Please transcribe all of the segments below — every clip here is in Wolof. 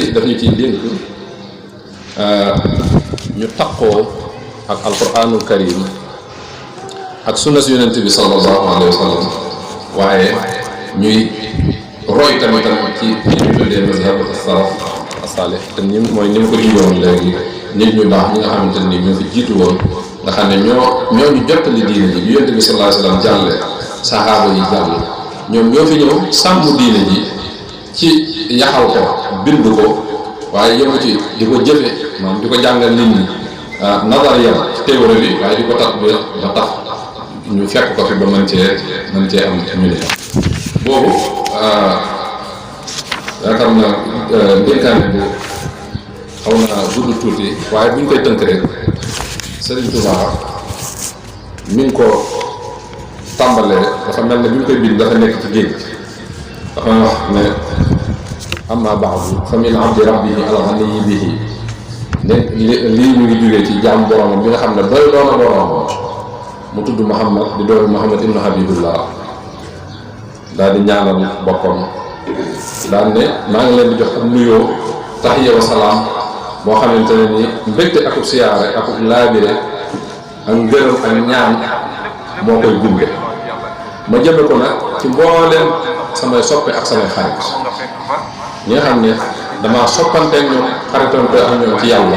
bi daf ñu ciy dénk ñu taqoo ak alquranul karim ak sunna si yonent bi sallallahu alayhi wa sallam waaye ñuy roy tamit ci li ñu tuddee mazhab as-salaf as-salih te ni mooy ni mu ko junjoon léegi nit ñu baax ñi nga xamante ni ñoo fi jiitu woon nga xam ne ñoo ñu jottali diine ji bi yonent bi sallallahu alayhi wa sallam jàlle saxaaba yi jàll ñoom ñoo fi ñëw sàmm diine ji ci yaxal ko bind ko waaye yëngu ci di ko jëfe maanaam di ko jàngal nit ñi nazariya ci théorie bi waaye di ko tax ba tax ñu fekk ko fi ba mën cee am ñu ne boobu yaakaar naa dénkaane bu xaw naa gudd tuuti waaye bu ñu koy tënk rek Serigne Touba mi ngi ko tàmbalee dafa mel ne bi ñu koy bind dafa nekk ci géej dafa wax ne amma ba'du fa min abdi rabbihi al-ghani bihi ne lii ñu ngi jógee ci jaam boromam bi nga xam ne doy doona boromam mu tudd Muhammad di doomi Muhammad ibnu Habibullah daal di ñaanal boppam daal ne maa ngi leen di jox ak nuyoo tahiya wa salaam boo xamante ne ni mbégte akub siyaare akub laabire ak ngërëm ak ñaan moo koy gunge ma jëme ko nag ci mbooleem samay soppe ak samay xarit ñi nga xam ne damaa soppanteeg ñoom xaritante ak ñoom ci yàlla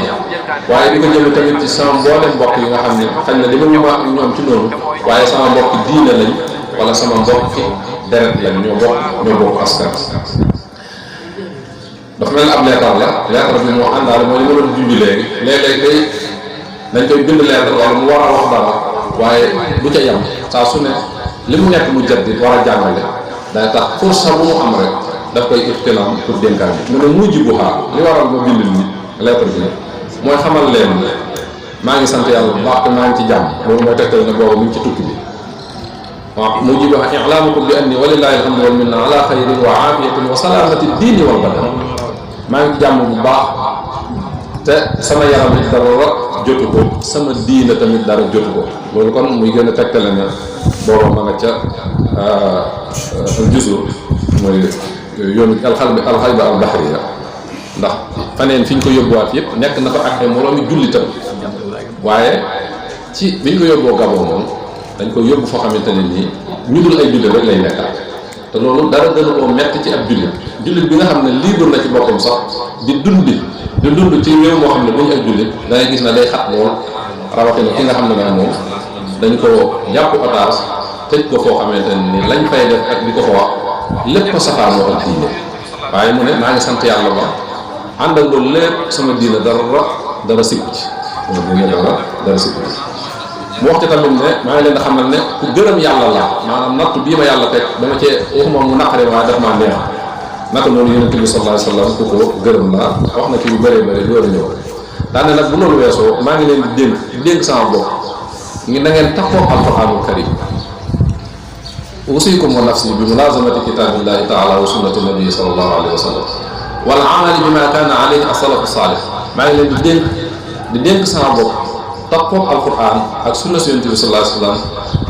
waaye di ko jëme tamit ci sama mbooleem mbokk yi nga xam ne xañ na dama ma ak ñoom ci noonu waaye sama mbokk diine lañ wala sama mbokk deret lañ ñoo bokk askan dafa mel ab leetar la leetar bi moo àndaale mooy li ma doon junj léegi léeg-léeg day dañ koy bind leetar wala mu war a wax dara waaye bu ca yam saa su ne li mu nekk mu jaddit war a jàngale day tax force bu mu am rek daf koy ittilaam pour dénkaan bi mu ne mujj bu xaar li waral ma bind ni lettre bi mooy xamal leen maa ngi sant yàlla bu baax te maa ngi ci jàmm loolu mooy tegtal ne boobu mu ngi ci tukki bi waaw mujj bu xaar i'laamukum bi anni walillahi alhamdu wal minna ala xayrin wa aafiyatin wa salaamati diini wal badan maa ngi ci jàmm bu baax te sama yaram it dara jotu ko sama diina tamit dara jotu ko loolu kon muy gën a tegtale ne booba ma nga ca jusur mooy yoonu alxalbi al baxriya ndax faneen fi ñu ko yóbbuwaat yëpp nekk na fa ak ay moroomi jullitam waaye ci bi ñu ko yóbboo Gabon moom dañ ko yóbbu foo xamante ne nii ñu dul ay jullit rek lay nekkaat te loolu dara gën a koo metti ci ab jullit bi nga xam ne libre na ci boppam sax di dund ci réew moo xam ne bu ñu ay jullit da ngay gis na day xat lool rawatina ki nga xam ne nag moom dañ ko jàpp otage tëj ko foo xamante ne nii lañ fay def ak di ko fa wax lépp ko safaanoo ak diine waaye mu ne maa ngi sant yàlla ba ànd ak loolu lépp sama diine dara sikku ci dara sikku ci mu wax ci tamit ne maa ngi leen di xamal ne ku gërëm yàlla la maanaam natt bii ma yàlla teg dama cee waxuma mu naqare waaye daf maa neex naka noonu yonent bi sallallahu alayhi wa sallam ku ko gërëm la wax na ci yu bëree bëri loolu ñëw daane nag bu loolu weesoo maa ngi leen di dénk sama bopp ngi na ngeen taxoo alquranul karim usikum wa nafsi bi mulazamati kitabillahi taala wa sunnati nabii sallallahu alayhi wa sallam wal amali bima kaana alayhi as-salafu salih maa ngi leen di dénk sama bopp toppoo alquran ak sunna si yonent bi sallallahu alayhi wa sallam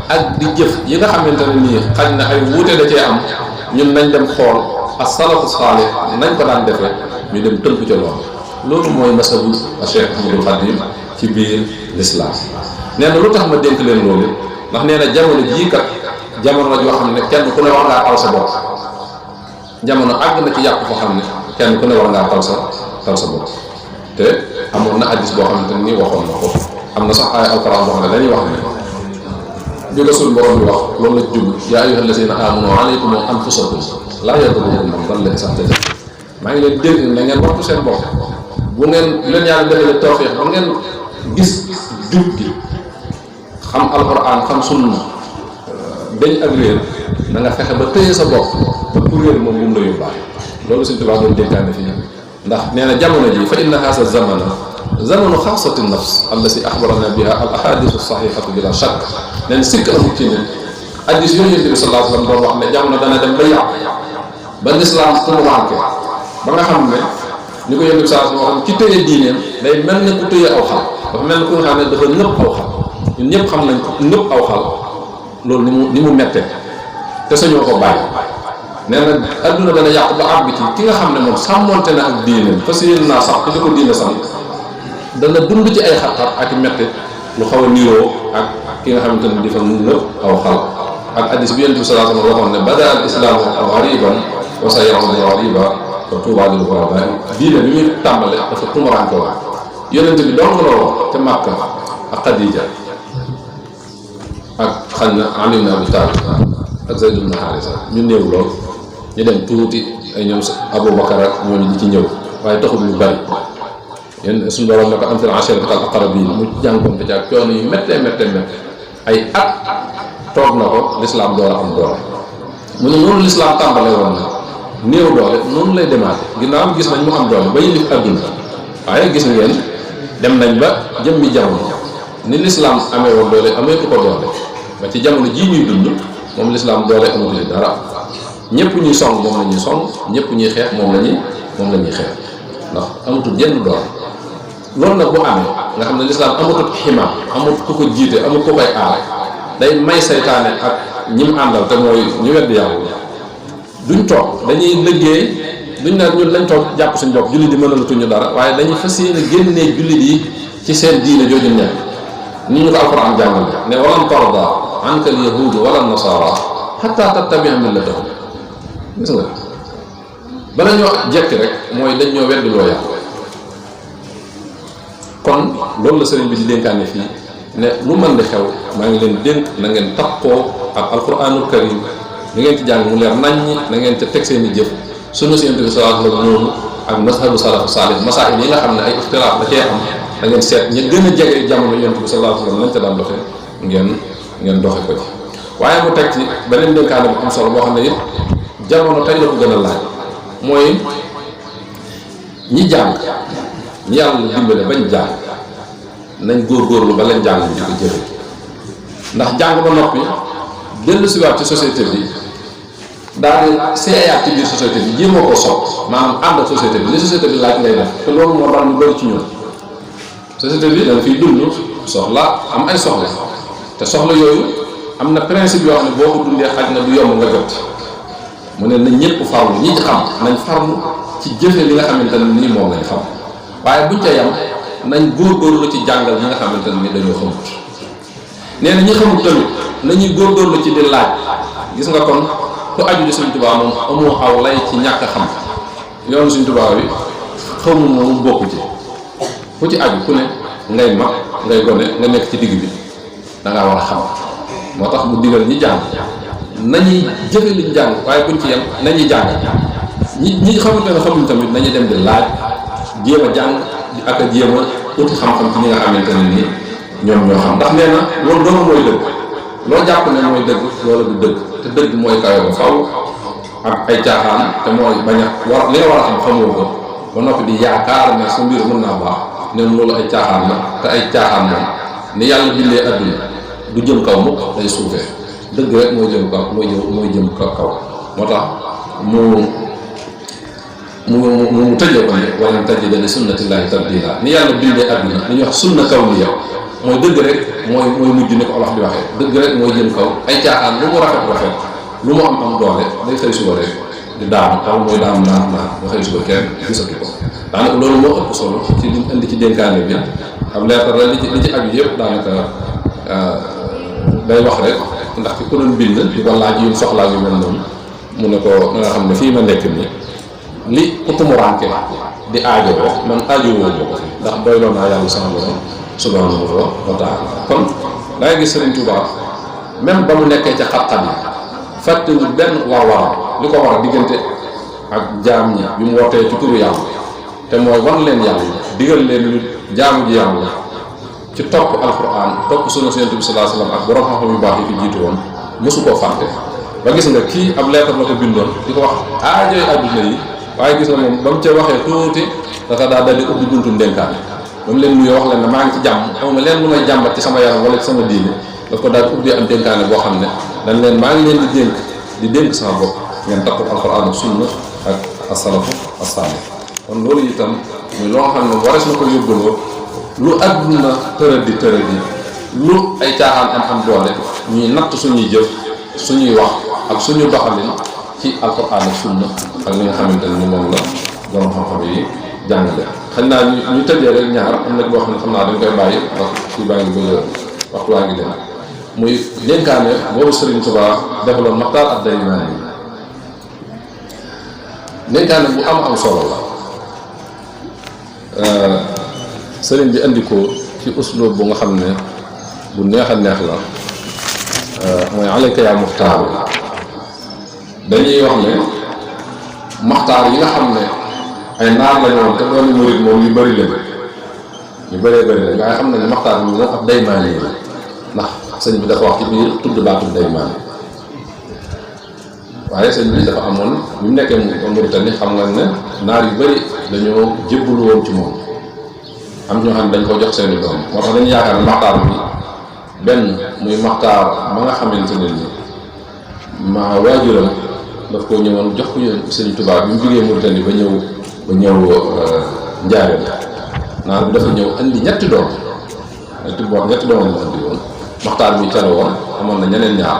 ak di jëf yi nga xamante ne nii xaj na ay wuute da cee am ñun nañ dem xool as-salafu salih nañ ko daan defee ñu dem tënku ca loolu mooy masabu Cheikh Ahmadul Khadim ci biir l'islam nee na lu tax ma dénk leen loolu ndax nee na jamono jii kat jamono la joo xam ne kenn ku ne war ngaa tal sa bopp jamono àgg na ci yàq foo xam ne kenn ku ne war ngaa tal sa bopp te amoon na hadiis boo xamante ni waxoon na ko am na sax ay alquran boo xam ne dañuy wax ne bi la suul borom bi wax loolu la jublu yaa ayyuhal lazina amanu alaykum anfusakum laa yadurrukum man dalla izaa ihtadaytum maa ngi leen dégg na ngeen waxtu seen bopp bu ngeen leen yàlla defalee tawfiix ba ngeen gis jub gi xam alquran xam sunna dañ ak réer na nga fexe ba tëye sa bopp ba pour réer moom bu mu la yóbbaale loolu Sëñ Tuubaa doon dénkaane fii ndax nee na jamono ji fa inna haasa zamanu xaasati nafs allati axbarana biha al ahadisu saxiixatu bila shakk nee na sikk amul ci ne hadiis yooyu Yonent bi sallallahu alayhi wa sallam doon wax ne jamono dana dem ba yàq ba lislaam tumuranke ba nga xam ne ni ko Yonent bi sallallahu alayhi wa sallam ci tëye diineem day mel ne ku tëye aw xal dafa mel ne ku nga xam ne dafa nëpp aw xal ñun ñëpp xam nañ ko nëpp aw xal loolu ni mu mettee te sañoo ko bàyyi nee na adduna dana yàqu ba àgg ci ki nga xam ne moom sàmmonte na ak diine fas yéene naa sax li ko diine sant dana dund ci ay xat-xat ak metti lu xaw a niroo ak ki nga xamante ne dafa mun la aw xal ak hadis bi Yonent bi sallallahu alayhi wa sallam waxoon ne bada al islaamu ghariban wa sayaudu ghariban wa tuuba lil ghurabaa diine bi muy tàmbale dafa tumuraanke woon Yonent bi dong la woon te Makka ak Xadija ak xañ na Ali ibn Abi Talib ak Zayd ibn Haarisa ñu néew lool ñu dem tuuti ay ñoom Abubakar ak ñooñu di ci ñëw waaye taxul ñu bari yéen suñu borom ne ko am seen ashiratal aqrabiin mu jànkoonte ci ak coono yu méttee ay at toog na ko lislaam door a am doole mu ne noonu lislaam tàmbalee woon na néew doole noonu lay demaate ginnaaw gis nañ mu am doole ba yilif adduna waaye gis ngeen dem nañ ba jëmmi jamono ni lislaam amee woon doole ameetu ko doole ba ci jamono jii ñuy dund moom lislaam doole amatu ci dara ñëpp ñuy song moom la ñuy song ñëpp ñuy xeex moom la ñuy xeex ndax amatul jenn doole loolu nag bu amee nga xam ne lislaam amatul ximaam amut ku ko jiite amut ku koy aar day may saytaane ak ñi mu àndal te mooy ñu wedd yàlla duñ toog dañuy liggéey duñ ne ñun lañ toog jàpp suñ bopp jullit yi mënalatuñu dara waaye dañuy fas yéene génnee jullit yi ci seen diine jooju nekk ni ñu ko alquran jàngal ne walan tarda anka al yahudu wala nasara hatta tattabia millatahum gis nga bala ñoo jekki rek mooy dañ ñoo wedd loo yàlla kon loolu la sëriñ bi di dénkaane fii ne lu mën di xew maa ngi leen dénk na ngeen takkoo ak alquranul karim li ngeen ci jàng mu leer naññi na ngeen ca teg seen i jëf sunu si Yonent bi sallallahu alayhi wa sallam noonu ak mazhabu salafu salih masaa'il yi nga xam ne ay ixtilaaf da cee am da ngeen seet ñi gën a jege jamono Yonent bi sallallahu alayhi wa sallam nañ ca daan doxe ngeen doxe ko ci waaye mu teg ci beneen dénkaane bu am solo boo xam ne it jamono tey la ko gën a laaj mooy ñi jàng ñi yàlla dimbale bañ jàng nañ góorgóorlu ba leen jàng di ko jëfe ndax jàng ba noppi dellu siwaat ci société bi daal di seeyaat ci biir société bi jéemoo ko sopp maanaam ànd ak société bi li société bi laaj ngay def te loolu moo dal ñu bëri ci ñun société bi dañ fiy dund soxla am ay soxla te soxla yooyu am na principe yoo xam ne boo ko dundee xaj na du yomb nga jot mu ne nañ ñëpp farlu ñi xam nañ farlu ci jëfe li nga xamante ne nii moom lañ xam waaye buñ ca yam nañ góorgóorlu ci jàngal ñi nga xamante ne ni dañoo xamut nee na ñi xamut tamit nañuy góorgóorlu ci di laaj gis nga kon ku aju di Sëriñ Tuubaa moom amoo aw lay ci ñàkk a xam yoonu Sëriñ Tuubaa bi xamul moom bokku ci ku ci aju ku ne ngay mag ngay gone nga nekk ci digg bi da ngaa war a xam moo tax mu digal ñi jàng nañuy jëfe liñ jàng waaye buñ ci yem nañuy jàng ñi xamante ne xamuñ tamit nañuy dem di laaj jéem a jàng ak a jéem a uti xam-xam ci ñi nga xamante ne nii ñoom ñoo xam ndax nee na loolu doona mooy dëgg loo jàpp ne mooy dëgg loola du dëgg te dëgg mooy kawe ba faw ak ay caaxaan te mooy bañ a war li nga war a xam xamoo ko ba noppi di yaakaar ne sa mbir mën naa baax neen loolu ay caaxaan la te ay caaxaan moom ni yàlla bindee adduna du jëm kaw mukk day suufee dëgg rek mooy jëm kaw mooy jëm kaw moo tax mu tëjee ko ne wala tajida li sunnatillahi tabdila ni yàlla bindee adduna li ñuy wax sunna kawniya mooy dëgg rek mooy mujj ni ko olof di waxee dëgg rek mooy jëm kaw ay caaxaan lu mu rafet lu mu am doole day xëy suba rek di daanu taw mooy daanu naan ba xëy suba kenn gisatu ko daanaka loolu moo ëpp solo ci li indi ci dénkaane bi am leetar la li ci aju yëpp daanaka day wax rek ndax ki ko doon bind di ko laaj yu soxlaa yu mel noonu mu ne ko nga xam ne fii ma nekk nii li ku tumuraanke di aajowoo man aajowoo boo ko fi ndax doyloo naa yàlla sama borom subhanahu wa taala kon da ngay gis Sëriñ Tuubaa même ba mu nekkee ca xat-xat yi fàttewul benn war li ko war a diggante ak jaam ñi bi mu wootee ci turu yàlla te mooy wan leen yàlla digal leen ñu jaamu ji yàlla ci topp alquran topp sunna Yonent bi sallallahu alayhi wasallam ak borom xam-xam yu baax yi fi jiitu woon mosu koo fàtte ba gis nga kii ab leetar la ko bindoon di ko wax aajoy adduna yi waaye gis nga moom ba mu ca waxee tuuti dafa daa daldi ubbi buntu ndénkaane ba mu leen nuyoo wax leen ne maa ngi ci jàmm amuma leen lu may jàmbat ci sama yaram wala ci sama diine daf ko daal ubbi am dénkaane boo xam ne dañ leen maa ngi leen di dénk sama bopp ngeen takku alquran ak sunna ak as-salafu as-salih kon loolu itam muy loo xam ne warees na ko yóbbaloo lu adduna tëradi lu ay caaxaan am doole ñuy natt suñuy jëf suñuy wax ak suñu doxalin ci alquran ak sunna ak li nga xamante ni moom la borom xam-xam yi jàngale. xëy naa ñu tëjee rek ñaar am na boo xam ne xam naa dañ koy bàyyi ndax kii baa ngi bëgg waxtu waa ngi dem muy dénkaane boobu Sëriñ Tuubaa defaloon Maxtaar ad-Daymaani yi dénkaane bu am solo la. sëriñ bi andi ko ci usloob bu nga xam ne bu neex a neex la mooy alayka yaa muxtaar dañuy wax ne maxtaar yi nga xam ne ay naar lañu woon te doon murid moom yu bëri lañ ñu bëree bëri la nga xam ne ne maxtaar bi moom ab daymaani yi la ndax sëñ bi dafa wax ci biir tudd baatu daymaani waaye sëñ bi dafa amoon bi mu nekkee Mauritanie xam nga ne naar yu bëri dañoo jébbalu woon ci moom am ñoo xam ne dañ ko jox seeni doom moo tax dañu yaakaar ne maxtaar bi benn muy maxtaar ma nga xamante ne ni ma waajuram daf ko ñëwoon jox ko Sëriñ Tuubaa bi mu jógee Mauritanie ba ñëw Njaaréem naar bi dafa ñëw andi ñetti doom ñetti doomam la andi woon maxtaar mi tere woon amoon na ñeneen ñaar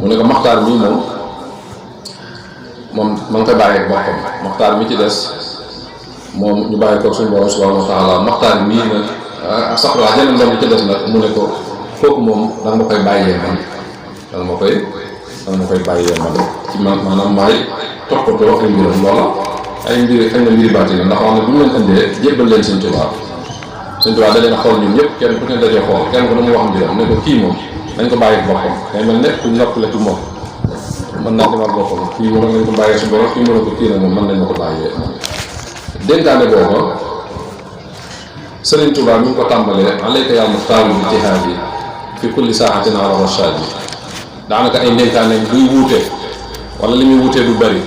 mu ne ko maxtaar mii moom ma nga koy bàyyi boppam maxtaar mi ci des moom ñu bàyyi ko suñu borom subhanahu wa taala maxtaar mii nag sax waa jeneen doom ci des nag mu ne ko kooku moom da nga ma koy bàyyee man da nga ma koy bàyyee man ci maanaam maay toppatoo ay mbiram loola ay mbir xëy na mbiri baati la ndax wax ne bu ñu leen indee jébbal leen Sëñ Tuubaa Sëñ Tuubaa da leen xool ñun ñëpp kenn ku ne dajee xool kenn ku ne mu wax mbiram ne ko kii moom dañ ko bàyyi boppam day mel ne ku nopp la ci moom mën naa demal boppam kii mën nañ ko bàyyee su borom kii mën na ko kii nag moom mën nañ ma ko bàyyee dénkaane booba Sëriñ Tuubaa mi ngi ko tàmbalee alayka yaa muxtaaru ijtihaadi fi kulli saaxatin ala rashaadi daanaka ay dénkaane buy wuute wala li muy wuutee du bëri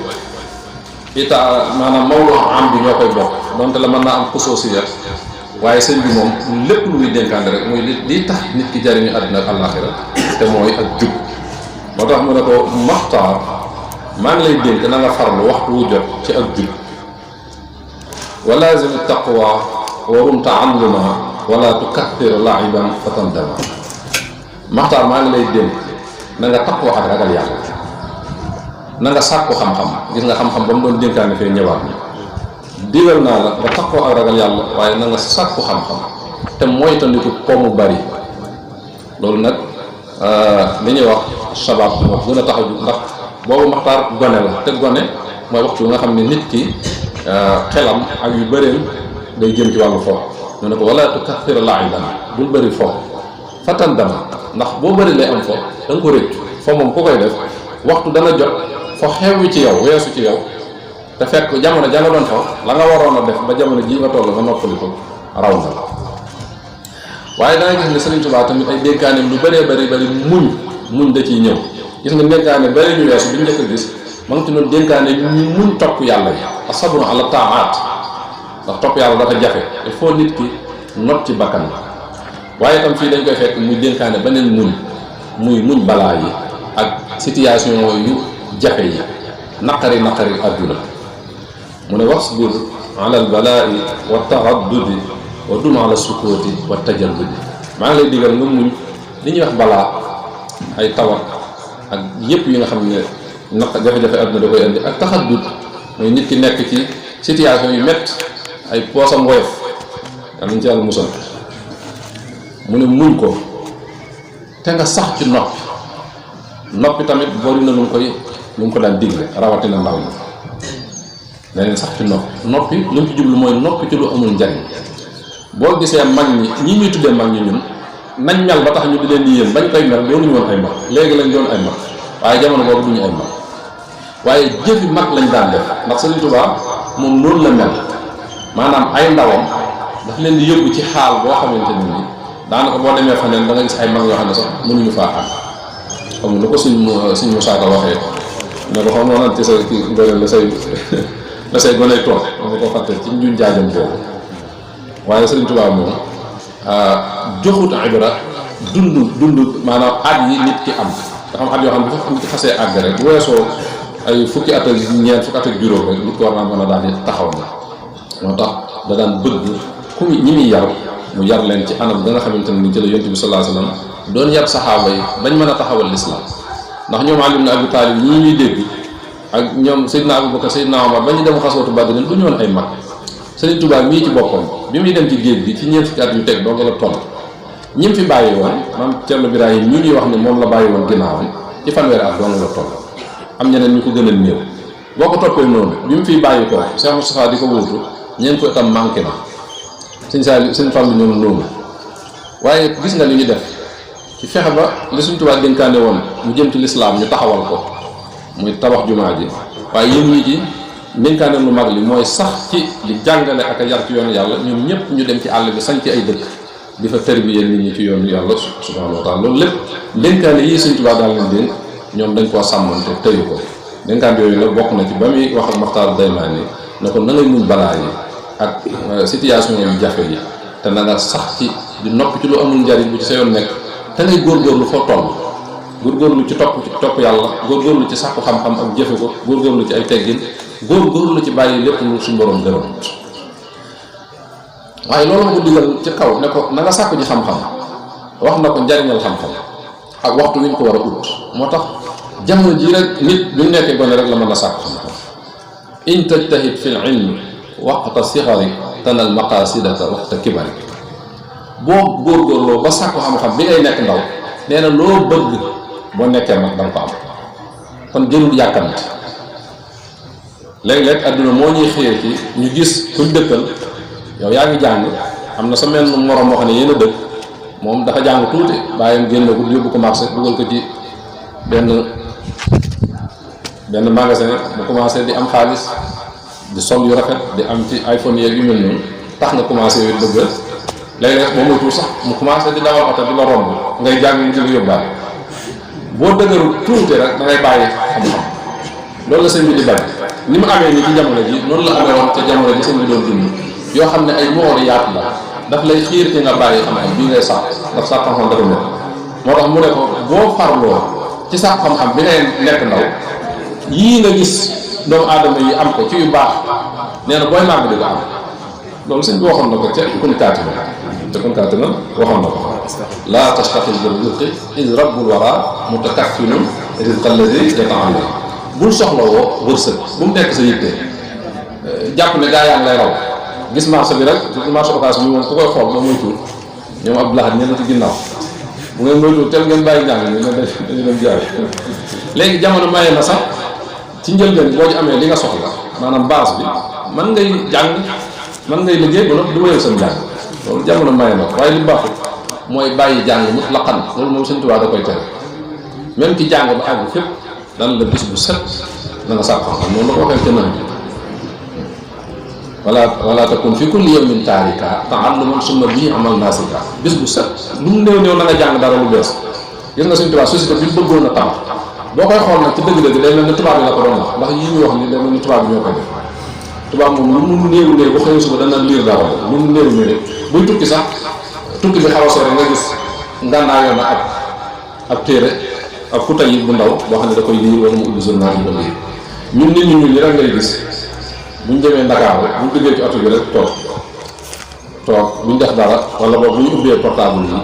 maanaam mawlu am bi ñoo koy bokk donte la mën naa am xusuusiya waaye sëñ bi moom lépp lu muy dénkaane rek muy li tax nit ki jariñu àddina ak àllaaxira te mooy ak jub moo tax mu ne ko maxtaar maa ngi lay dénk na nga farlu waxtu wu jot ci ak jub wa laazim taqwa wa rum taalluma wala tukathir laiban fatandama maxtaar maa ngi lay dénk na nga taqwa ak ragal yàlla na nga sàkku xam-xam gis nga xam-xam ba mu doon dénkaane fee ñëwaat ni digal naa la nga taqwa ak ragal yàlla waaye na nga sàkku xam-xam te moytandiku po mu bari loolu nag li ñuy wax sabab moo gën a tax a jug ndax boobu maxtaar gone la te gone mooy waxtu nga xam ne nit ki xelam ak yu bëreem day jëm ci wàllu fo mu ne ko wala tukathir laiban bul bëri fo fatan dama ndax boo bëri lay am fo da nga ko rëcc fo moom ku koy def waxtu dana jot fo xew ci yow weesu ci yow te fekk jamono ja nga doon fo la nga waroon a def ba jamono jii nga toll nga noppali ko raw na la waaye danga gis ne Sëriñ Tuubaa tamit ay dénkaaneem lu bëree bëri muñ da ciy ñëw gis nga dénkaane bëri ñu weesu bi ñu njëkk a gis ma ngi ci doon dénkaane ñu muñ topp yàlla yi asabru ala taat ndax topp yàlla dafa jafe il faut nit ki not ci bakkan waaye tam fii dañ koy fekk muy dénkaane beneen muñ balaa yi ak situation yu jafe yi naqari àdduna mu ne wasbir ala al balaa'i wa taraddudi wa dum ala sukuuti wa tajalludi maa ngi lay digal nga muñ li ñuy wax balaa ay tawat ak yépp yi nga xam ne jafe-jafe àdduna da koy indi ak taxaddud mooy nit ki nekk ci situation yu métti ay poosam woyof yàlla nañ ci yàlla musal mu ne muñ ko te nga sax ci noppi tamit bari na lu mu ko daan digle rawatina ndaw ñi leneen sax ci noppi lu mu ci jublu mooy noppi ci lu amul njariñ boo gisee mag ñi ñuy tuddee mag ñi ñun nañ mel ba tax ñu di leen di yéen bañ koy mel doonuñu woon ay mag léegi lañ doon ay mag waaye jamono boobu duñu ay mag waaye jëfi mag lañ daan def ndax Sëriñ Tuubaa moom noonu la mel maanaam ay ndawam daf leen di yóbbu ci xaal boo xamante ne nii daanaka boo demee fa neen da nga gis ay mag yoo xam ne sax mënuñu faa àgg xam nga ko suñ Musaa Ka waxee ne ko xam nga ci sa kii ngone la say gone toog nga ko fàtte ci njuñ jaajam boobu waaye Sëriñ Tuubaa moom joxut ibra dund maanaam at yi nit ki am nga xam at yoo xam ne bu nit xasee àgg rek bu weesoo ay fukki at ak ñeent fukki at ak juróom rek nit ko war naa mën a daal di taxaw na moo tax da daan bëgg ku ñi muy yar mu yar leen ci anam da nga xamante ne ni ci la Yonent bi sallallahu alayhi wasallam doon yar saxaaba yi bañ mën a taxawal lislaam ndax ñoom Ali ibn Abi Talib ñii ñuy dégg ak ñoom Seydina Abubakar Seydina Omar ba ñu dem xaswatu Badr du ñoon ay mag. Sëriñ Tuubaa mii ci boppam bi muy dem ci géej gi ci ñeent fukki at yu teg doo nga la toll ñim fi bàyyi woon maam Cerno Birahim ñii ñuy wax ne moom la bàyyi woon ginnaawam ci fanweeri at doo nga la toll am ñeneen ñu ko gën a néew boo ko toppee noonu bi mu fiy bàyyi ko Cheikh Moustapha di ko wuutu ñeent ko itam manqué na sëñ Fallu ñoom noonu waaye gis nga li ñu def ci fexe ba li Sëriñ Tuubaa dénkaane woon mu jëm ci lislaam ñu taxawal ko muy tabax jumaa ji waaye yéen ñi ci ndénkaane lu mag li mooy sax ci di jàngale ak a yar ci yoonu yàlla ñoom ñëpp ñu dem ci àll bi sañ ci ay dëkk di fa tarbiyee nit ñi ci yoonu yàlla subhaanahu wa taala loolu lépp ndénkaane yii Sëriñ Tuubaa daal leen dénk ñoom dañ koo sàmmante tëyu ko ndénkaan yooyu nag bokk na ci ba muy wax ak Maxtaar Daymaan yi ne ko na ngay muñ balaa yi ak situation yu jafe yi te na nga sax ci di noppi ci lu amul njariñ bu ci sa yoon nekk te ngay góorgóorlu foo toll góorgóorlu ci topp yàlla góorgóorlu ci sàkku xam-xam ak jëfe ko góorgóorlu ci ay teggin góorgóorlu ci bàyyi lépp lu suñu borom gërëm waaye loolu ma ko digal ci kaw ne ko na nga sàkku ji xam-xam wax na ko njariñal xam-xam ak waxtu wi ñu ko war a ut moo tax jamono ji rek nit bi mu nekkee gone rek la mën a sàkku xam-xam in tajtahid fi l ilmi waqta sixari tanal maqasidaka waxta kibari boo góorgóorloo ba sàkku xam-xam bi ngay nekk ndaw nee na loo bëgg boo nekkee mag danga ko am kon jërul yàkkamti léeg-léeg adduna moo ñuy xëyee ci ñu gis kuñ dëkkal yow yaa ngi jàng am na sa mel morom moo xam ne yéen a dëkk moom dafa jàng tuuti bàyyam génn ko yóbbu ko marché dugal ko ci benn magasin mu commencé di am xaalis di sol yu rafet di am ci iPhone yeeg yu mel noonu tax nga commencé yu bëgg léeg-léeg moom mooy sax mu commencé di dawal oto di la romb ngay jàng mu jóg yóbbaale boo dëgëru tuuti rek da ngay bàyyi xam-xam loolu la sëñ bi di bari ni mu amee nii ci jamono ji noonu la amee woon ca jamono ji sëñ bi doon dund yoo xam ne ay moori yaatu la daf lay xiir ci nga bàyyi xam-xam bii ngay sax ndax sax xam-xam dafa nekk moo tax mu ne ko boo farloo ci sax xam-xam bi ngay nekk ndaw yii nga gis doomu aadama yi am ko ci yu baax nee na booy màgg di ko am loolu sëñ bi waxoon na ko ca kunkaati na waxoon na ko laa tastaxil bil rizqi iz rabbul wara mutakaffinun rizqa alladi yata'allam bul soxlawoo wërsëg bu mu nekk sa yitte jàpp ne gaa yaa ngi lay raw gis marché bi rek marché occasion bi moom ku koy xool moom mooy tuur ñoom Abdou Lahad ñenn ci ginnaaw bu ngeen moytuwul teel ngeen bàyyi njàng mi dañu dem jaay léegi jamono maye na sax ci njëlbeen boo ci amee li nga soxla maanaam base bi mën ngay jàng mën ngay liggéey ba noppi du wéyal seen jàng loolu jamono maye na ko waaye li baaxul mooy bàyyi jàng mutlaqan loolu moom Sëñ Tuubaa da koy tere même ki jàng ba àgg fépp dan la bis bu set na nga sàkk xam-xam noonu la ko waxee ca nan wala takun fi kulli yawmin taarika ta'alluman summa bihi amal naasika bis bu set lu mu néew na nga jàng dara lu bees gis nga Sëñ Tuubaa société bi mu bëggoon a tabax boo koy xool nag ci dëgg-dëgg day mel ne tubaab yi la ko doon wax ndax yii ñuy wax ni day mel ne tubaab yi ñoo koy def tubaab moom lu mu néew bu xëyee suba dana liir dara lu mu néew buy tukki sax tukki bi xaw a sore nga gis ngànnaayoon na ab téere ak futa yi bu ndaw boo xam ne da koy liir wala mu ubbi journal yi ko liir ñun nit ñi ñi rek ngay gis buñ demee Ndakaaru buñ duggee ci oto bi rek toog buñ def dara wala boobu bu ñu ubbee portable yi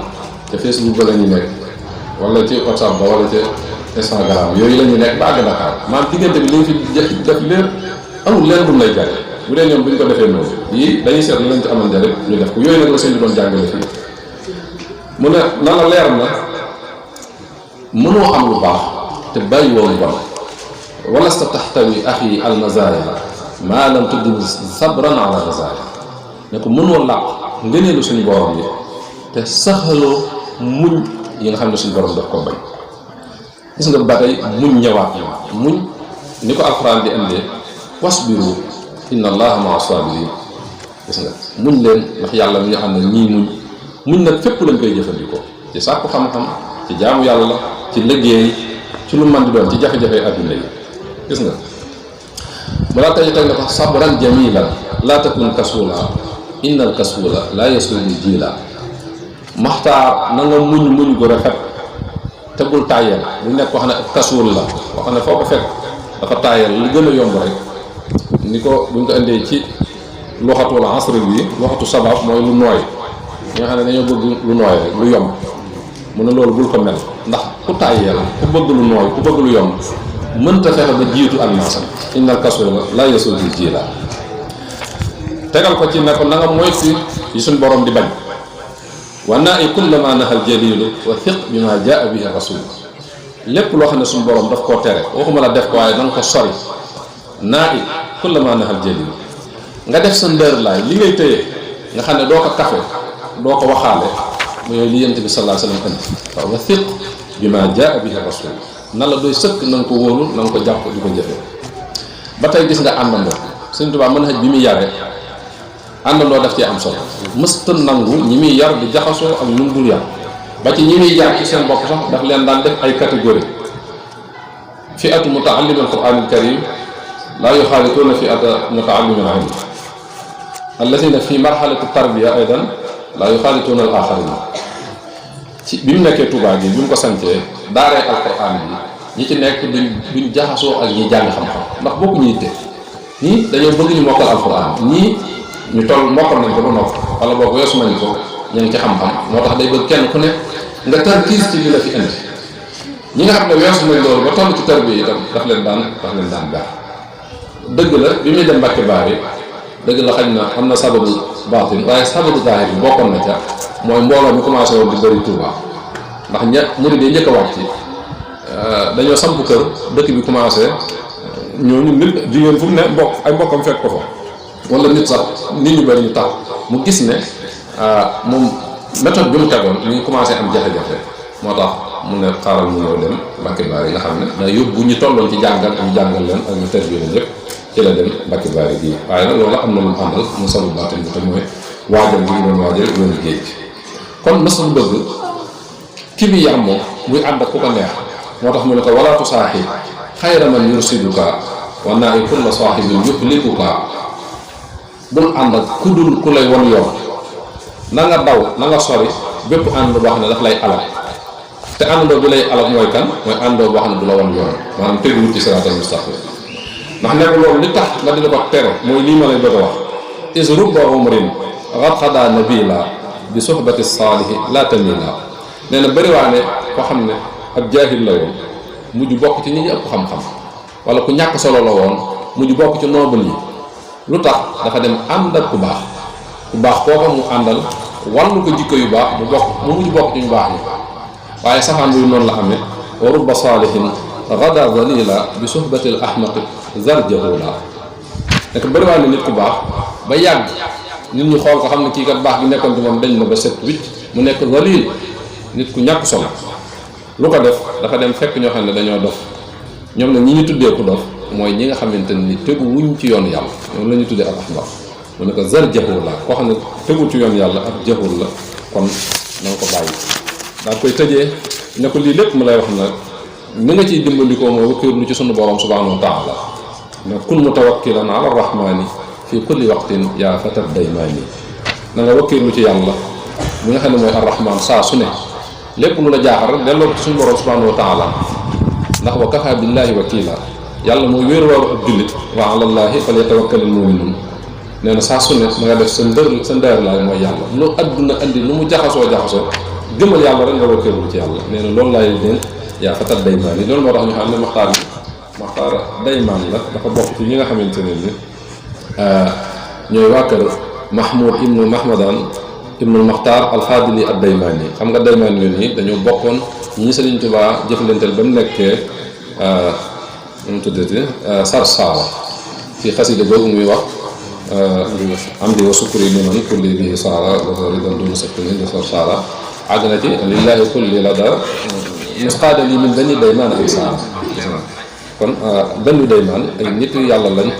te Facebook ba la ñuy nekk wala ci WhatsApp ba wala ci Instagram yooyu la ñuy nekk ba àgg Dakar maanaam diggante bi li ñu fi def léer amul leen bu mu lay jare bu dee ñoom bu ñu ko defee noonu yii dañuy seet lu leen ci amal njariñ ñu def ko yooyu nag la sëñ bi doon jàngale fii mu ne na la leer na mënoo am lu baax te bàyyi woon bon wala sa taxtawi axi almazaya maa lam tuddim sabran ala razaya ne ko mënoo làq ngëneelu suñu borom yi te saxaloo muñ yi nga xam ne suñu borom daf ko bañ gis nga ba tey muñ ñëwaat muñ ni ko alxuraan di indee wasbiru inna allaha maa sabirin gis nga muñ leen ndax yàlla mi nga xam ne ñii muñ nag fépp lañ koy jëfandikoo ci sàkku xam-xam ci jaamu yàlla ci liggéey ci lu man di doon ci jafe-jafe adduna yi gis nga mu laa tey teg na ko sabran jamilan laa takun kasula inna al kasula laa yasuudu jiila maxtaar na nga muñ gu rafet te bul tàyyeel bu nekk wax ne kasuul la wax ne foo ko fekk dafa tàyyeel lu gën a yomb rek ni ko buñ ko indee ci loxatul asr bi loxatu sabab mooy lu nooy ñi nga xam ne dañoo bëgg lu nooy rek lu yomb mu ne loolu bul ko mel ndax ku tàyyeel ku bëgg lu nooy ku bëgg lu yomb mënta fexe ba jiitu almaasam innal kasula la yasuudu jiila tegal ko ci ne ko na nga moytu yi suñ borom di bañ wa naa i kullama nahal jalilu wa thiq bi ma jaa bihi rasul lépp loo xam ne suñ borom daf koo tere waxuma la def ko waaye da nga ko sori naa i kullama nahal jalilu nga def sa ndër laay li ngay téye nga xam ne doo ko kafe doo ko waxaale mooy li yonent bi sallallahu alayhi wa sallam andi waaw wa thiq bi ma jaa bihi rasul na la doy sëkk na nga ko wóolu na nga ko jàpp di ko jëfee ba tey gis nga àndandoo Sëriñ Tuubaa mën xaj bi muy yare àndandoo daf cee am solo mësta nangu ñi muy yar di jaxasoo ak ñu mu dul yar ba ci ñi muy yar ci seen bopp sax daf leen daan def ay catégorie fi atu mutaallim alquran alkarim laa yuxaalituuna fi ata mutaallim alilm alladina fi marxalati tarbiya aydan laa yuxaalituuna al axarin ci bi mu nekkee Touba gi bi mu ko sancee daaree alquran bi ñi ci nekk duñ jaxasoo ak ñi jàng xam-xam ndax bokku ñu yitte ñii dañoo bëgg ñu mokkal alquran ñii ñu toll mokkal nañ ko ba nopp wala boo ko weesu nañ ko ñu ngi ci xam-xam moo tax day bëgg kenn ku ne nga tarkiis ci li la fi indi ñi nga xam ne weesu nañ loolu ba toll ci tarbiya yi itam daf leen daan baax dëgg la bi muy dem Mbàkke Baari dëgg la xañ na am na sababu baatin waaye sababu zaahir bi bokkoon na ca mooy mbooloo mi commencé woon di bëri Touba ndax murid yi njëkk a wàcc dañoo samp kër dëkk bi commencé ñooñu nit jigéen fu mu ne ay mbokkam fekk ko fa wala nit sax nit ñu bëri ñu tax mu gis ne moom méthode bi mu tegoon ñu ngi commencé am jafe-jafe moo tax mu ne xaaral mu ñëw dem Mbàkke Baari nga xam ne da yóbbu ñu tolloon ci jàngal ak ñu jàngal leen ak ñu terbiye leen yëpp ci la dem Mbàkke Baari gii waaye nag loolu am na lu mu àndal mu salu baatin bi te mooy waajal gi ñu doon waajal yoonu géej kon mës lu bëgg ki bi yar moom muy ànd ak ku ko neex moo tax mu ne ko wala tusaaxib xayra man yursiduka wa naa i kulla saaxibin yuhlikuka bul ànd ak ku dul ku lay won yoon na nga daw na nga sori bépp ànd boo xam ne daf lay alal te àndandoo bi lay alal mooy kan mooy àndoo boo xam ne du la won yoon maanaam tegu ci siraatal mustaqim ndax nekk loolu li tax nga di la ko tere mooy lii ma lay bëgg a wax is rubba umrin xad xadaa nabila bi sohbati saalihi la tamila nee na bëriwaane koo xam ne ab jaahil la woon mujj bokk ci ñi ñu ëpp xam-xam wala ku ñàkk solo la woon mujj bokk ci noble yi lu tax dafa dem ànd ak ku baax kooka mu àndal wàllu ko jikko yu baax mu mujj bokk ci ñu baax ñi waaye safaan bi noonu la amee wa rubba saalihin gada zalila bi sohbati al ahmaqi zarjahula nekk bëriwaane nit ku baax ba yàgg nit ñi xool ko xam ne kii kat baax gi nekkoon ci moom dañ na ba set wicc mu nekk zalil nit ku ñàkk solo lu ko def dafa dem fekk ñoo xam ne dañoo dof ñoom nag ñi ñu tuddee ku dof mooy ñi nga xamante ni tegu wuñ ci yoonu yàlla ñoom la ñu tuddee ak axbar mu ne ko zar jaxul la koo xam ne tegul ci yoonu yàlla ak jaxul la kon na nga ko bàyyi daal koy tëjee ne ko lii lépp mu lay wax nag ni nga ciy dimbandikoo mooy wakkiirlu ci sunu borom subhanahu wa taala ne kun mutawakkilan ala rahmani fi kulli waqtin yaa fatat daymaani na nga wakkiirlu ci yàlla mi nga xam ne mooy arrahman saa su ne lépp lu la jaaxal rek delloo ko ci suñu borom subhanahu wa taala ndax wa kafa billahi wakila yàlla mooy wéeruwaaru ab jullit wa alallahi falyatawakkalil mu'minun nee na saa su ne na nga def sa ndër laay mooy yàlla lu adduna andi lu mu jaxasoo gëmal yàlla rek nga wakkiirlu ci yàlla nee na loolu laay leen yaa fatat daymaan yi loolu moo tax ñu xam ne maxtaar daymaan la dafa bokk ci ñi nga xamante ne ni ñooy waa kër Mahmoud ibnu Mahmadan ibnul Maxtaar alfaadili ad daymaan yi xam nga daymaan yooyu nii dañoo bokkoon ñi Sëriñ Tuubaa jëflanteel ba mu nekkee mu tuddati Sarsara ci xasida boobu muy wax am di wa sukuri liman kulli bihi saara wa ridan duna sakuni de Sarsara àgg na ci lillahi kulli la da musqaada li min bani daymaan ay saara kon bani daymaan ay nit yu yàlla lañ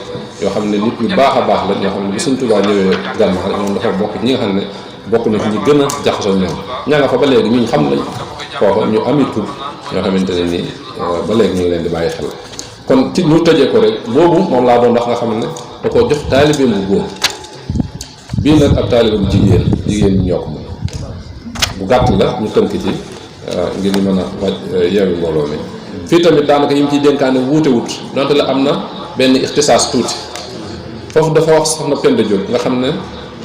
yoo xam ne nit yu baax a baax lañ yoo xam ne bi Sëriñ Tuubaa ñëwee gànnaar ñoom dafa bokk ñi nga xam ne bokk na ci ñi gën a jaxasoo ñoom ña nga fa ba léegi ñu xam lañ foofa ñu ami tur ñoo xamante ne nii ba léegi ñu ngi leen di bàyyi xel kon ci ñu tëjee ko rek boobu moom laa doon wax nga xam ne da koo jox taalibeem bu góor bii nag ab taalibeem jigéen ñi ñoo ko moom bu gàtt la ñu tënk ci ngir ñu mën a wàcc yeewi mbooloo mi fii tamit daanaka yi mu ciy dénkaane wuute wut donte la am na benn ixtisaas tuuti foofu dafa wax soxna Penda Diop nga xam ne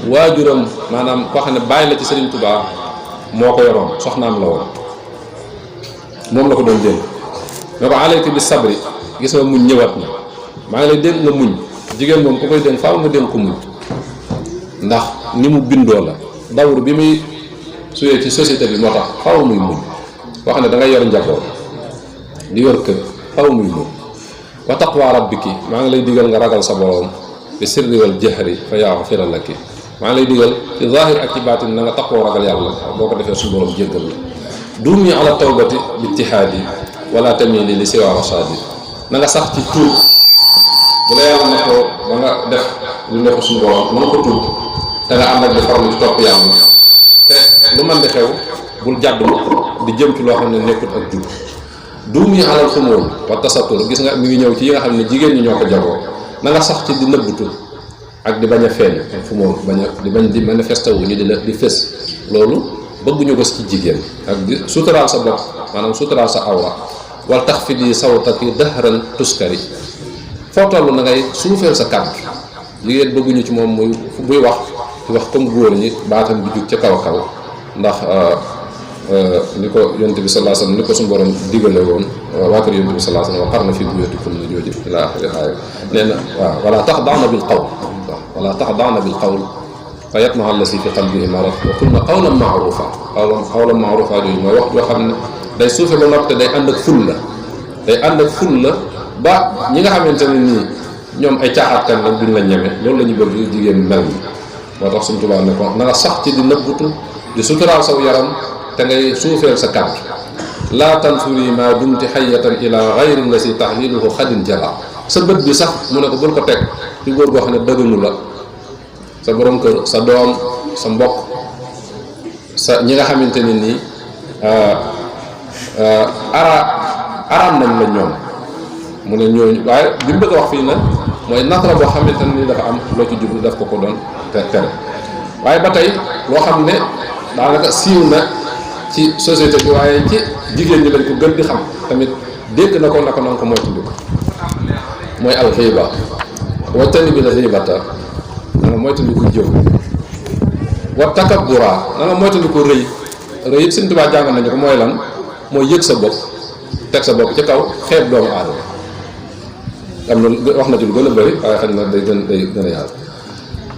waajuram maanaam koo xam ne bàyyi la ci Serigne Touba moo ko yoroon soxnaam la woon moom la ko doon dénk ne ko alayka bi sabri gis nga muñ ñëwaat na maa ngi lay dénk nga muñ jigéen moom ku koy dénk faaw nga dénk ko muñ ndax ni mu bindoo la dawru bi muy suyee ci société bi moo tax faaw muy muñ wax ne da ngay yor njaboot di yor kër faaw muy muñ wa taqwa rabbiki maa ngi lay digal nga ragal sa borom bi sirri wal jahri fa yaghfira laki maa ngi lay digal ci zahir ak ci baatin na nga taqoo ragal yàlla boo ko defee su borom jéggal la duumi ala tawbati bi ijtihaadi wala tamili li siwa rashadi na nga sax ci tuub bu la yàlla ne ko ba nga def lu nekk suñu borom mën ko tuub te nga ànd ak di farlu ci topp yàlla te lu mën di xew bul jàdd di jëm ci loo xam ne nekkut ak jub duumi alal xumóol wa tasatur gis nga mi ngi ñëw ci yi nga xam ne jigéen ñi ñoo ko jagoo na nga sax ci di nëbbutu ak di bañ a feeñ xumóol bañ di manifesté wu ñu di fës loolu bëgguñu ko ci jigéen ak di suturaal sa bopp maanaam suturaal sa awra wal tax fi di sawtaki dahran tuskari foo toll na ngay suufeel sa kàddu jigéen bëgguñu ci moom muy buy wax di wax comme góor ñi baatam bi jug ca kaw a kaw ndax ni ko yonent bi sallallahu alayhi wasallam ni ko suñu borom digale woon waa kër yonent bi sallallahu alayhi wasallam waqarna fi buyutikunna jooju ila axiri aaya nee na waaw wala taxda'na bil qawl wala taxda'na bil qawl fa yatma'a allazi fi qalbihi marad wa qulna qawlan ma'rufa qawlan ma'rufa jooju mooy wax joo xam ne day suufe ba noppi te day ànd ak ful la ba ñi nga xamante ne nii ñoom ay caaxaatkan lañ duñ la ñeme loolu la ñu bëgg jigéen mel ni moo tax suñu Tuubaa ne ko na nga sax ci di nëbbutu di suturaal saw yaram te ngay suufeel sa kàddu laa tansuri ma dumti xayatan ila gayri la si tahliluhu xadin jala sa bët bi sax mu ne ko bul ko teg ci góor goo xam ne dëgganu la sa borom kër sa doom sa mbokk sa ñi nga xamante ne nii araam nañ la ñoom mu ne ñooñu waaye bi mu bëgg a wax fii nag mooy natra boo xamante ne ni dafa am loo ci jublu daf ko doon tere waaye ba tey loo xam ne daanaka siiw na ci société bi waaye ci jigéen ñi lañ ko gën di xam tamit dégg na ko naka noonu ko moytandiku mooy alxiiba wajtani bi la xiibata na nga moytandiku jëw wa takabbura na nga moytandiku rëy it Sëñ Tuubaa jàng nañu ko mooy lan mooy yëg sa bopp teg sa bopp ci kaw xeeb doomu aadama am na wax na ci lu gën a bëri waaye xam na day gën a yaatu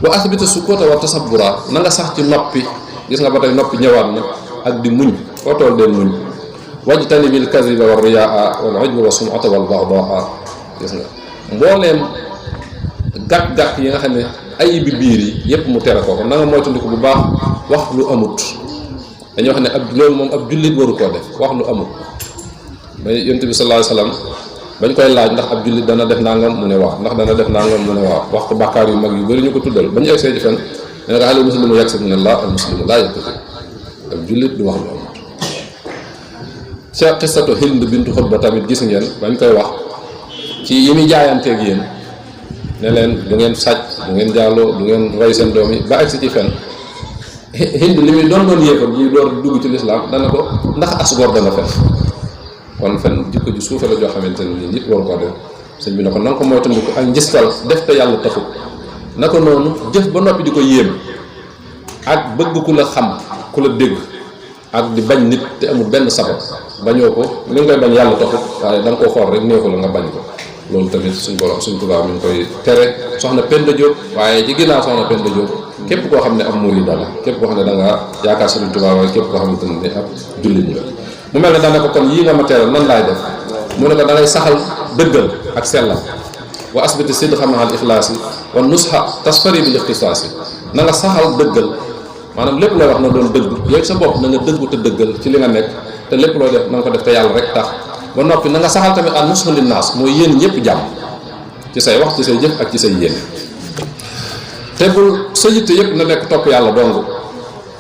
wa asbita sukuta wa tasabbura na nga sax ci noppi gis nga ba tey noppi ñëwaat na ak di muñ foo toll deen muñ wajtani bil kaziba wa riyaa wal ujba wa sum'ata wal bagdaa gis nga mbooleem gàkk-gàkk yi nga xam ne ay bi biir yi yépp mu tere ko na nga moytandiku bu baax wax lu amut dañuy wax ne loolu moom ab jullit waru koo def wax lu amut ba yonent bi sallallahu alayhi wasallam bañ koy laaj ndax ab jullit dana def nangam mu ne waaw ndax dana def nangam mu ne waaw wax ko bàkkaar yu mag yu bëri ñu ko tuddal ba ñu egsee ci fen ne nga al muslimu yaksib min Allah al muslimu laa yakzib ab jullit du wax lu amut ca xissatu Hind bintu Xutba tamit gis ngeen bañ koy wax ci yi muy jaayanteeg yéen ne leen du ngeen sàcc du ngeen jaaloo du ngeen rey seen doom yi ba agsi ci fen Hind li muy doon yéefar bi door dugg ci lislaam dana ko ndax asgor dana fen kon fen jikko ji suufe la joo xamante ne nii nit waru ko def sëñ bi ne ko na nga ko moytandiku ak njistal def te yàlla taxut naka noonu jëf ba noppi di ko yéem ak bëgg ku la xam ku la dégg ak di bañ nit te amul benn sabab bañoo ko li nga koy bañ yàlla taxut waaye da nga koo xool rek neexu la nga bañ ko loolu tamit suñ borom suñ Tuubaa mi ngi koy tere soxna Penda Diop waaye ci ginnaaw soxna Penda Diop képp koo xam ne am murid la képp koo xam ne da nga yaakaar Sëriñ Tuubaa waaye képp koo xamante ne ab jullit la mu mel ne daan ne ko kon yii nga ma teeral nan laay def mu ne ko da ngay saxal dëggal ak sellal wa asbiti sidqa ma'al ixlaasi wa nusha tasfari bil ixtisaasi na nga saxal dëggal maanaam lépp looy wax na doon dëgg yooyu sa bopp na nga dëggu te dëggal ci li nga nekk te lépp looy def na nga ko def te yàlla rek tax ba noppi na nga saxal tamit an nusha lin naas mooy yéen ñëpp jàmm ci say wax ci say jëf ak ci say yéene te bul sa yitte yëpp na nekk topp yàlla dong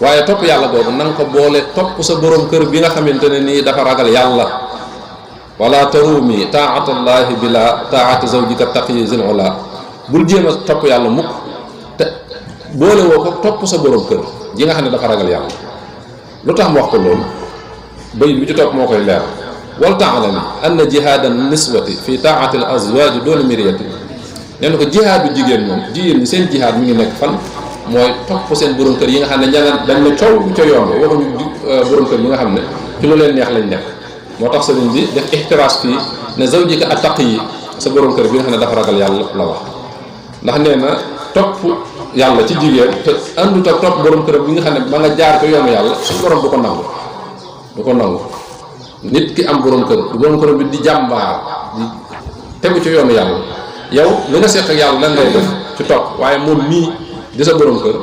waaye topp yàlla boobu na nga ko boole topp sa borom kër bi nga xamante ne nii dafa ragal yàlla wala tarumi taatallahi bila taati zawjika taqi zil ula bul jéem a topp yàlla mukk te boole woo ko topp sa borom kër ji nga xam ne dafa ragal yàlla lu tax mu wax ko loolu bay bi ci topp moo koy leer wal taalami anna jihaadan niswati fi taati al azwaji doona miriyati nee na ko jihaadu jigéen moom jigéen ñi seen jihaad mi ngi nekk fan mooy topp seen borom kër yi nga xam ne ña dañ ne coow bu ca yomb waxuñu borom kër yi nga xam ne ci lu leen neex lañ nekk moo tax sëriñ bi def ixtiraas fii ne zawjika attaqi yi sa borom kër bi nga xam ne dafa ragal yàlla la wax ndax nee na topp yàlla ci jigéen te àndut ak topp borom kër bi nga xam ne ba nga jaar ko yoonu yàlla suñu borom du ko nangu nit ki am borom kër du borom kër bi di jàmbaar di tegu ci yoonu yàlla yow li nga seq ak yàlla lan ngay def ci topp waaye moom mii di sa borom kër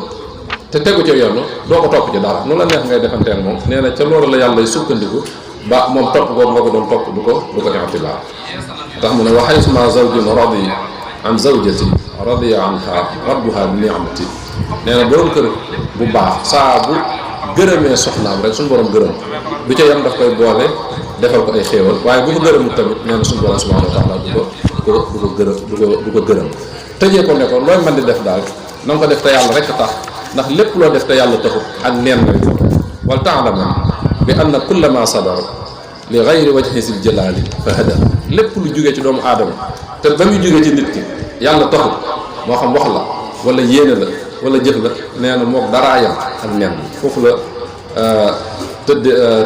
te tegu ci yoonu doo ko topp ci dara nu la neex ngay defanteel moom nee na ca loolu la yàlla lay sukkandiku ba moom topp boobu nga ko doon topp du ko i'tibaar tax mu ne wa haysuma zawjun radi an zawjati radiya anha rabbuha bi ni'mati nee na borom kër bu baax saa bu gërëmee soxnaam rek suñu borom gërëm du ca yam daf koy boole defal ko ay xéewal waaye bu ko gërëmul tamit nee na suñu borom subhanahu wa taala du ko gërëm tëjee ko ne ko looy mën di def daal na nga ko def te yàlla rek tax ndax lépp loo def te yàlla taxut ak neen rek wal ta'lamu bi anna kulla ma sadar li ghayri wajhi sil jalali fa hada lépp lu jógee ci doomu aadama te ba muy jógee ci nit ki yàlla taxut moo xam wax la wala yéene la wala jëf la nee na mook daraa yam ak nen foofu la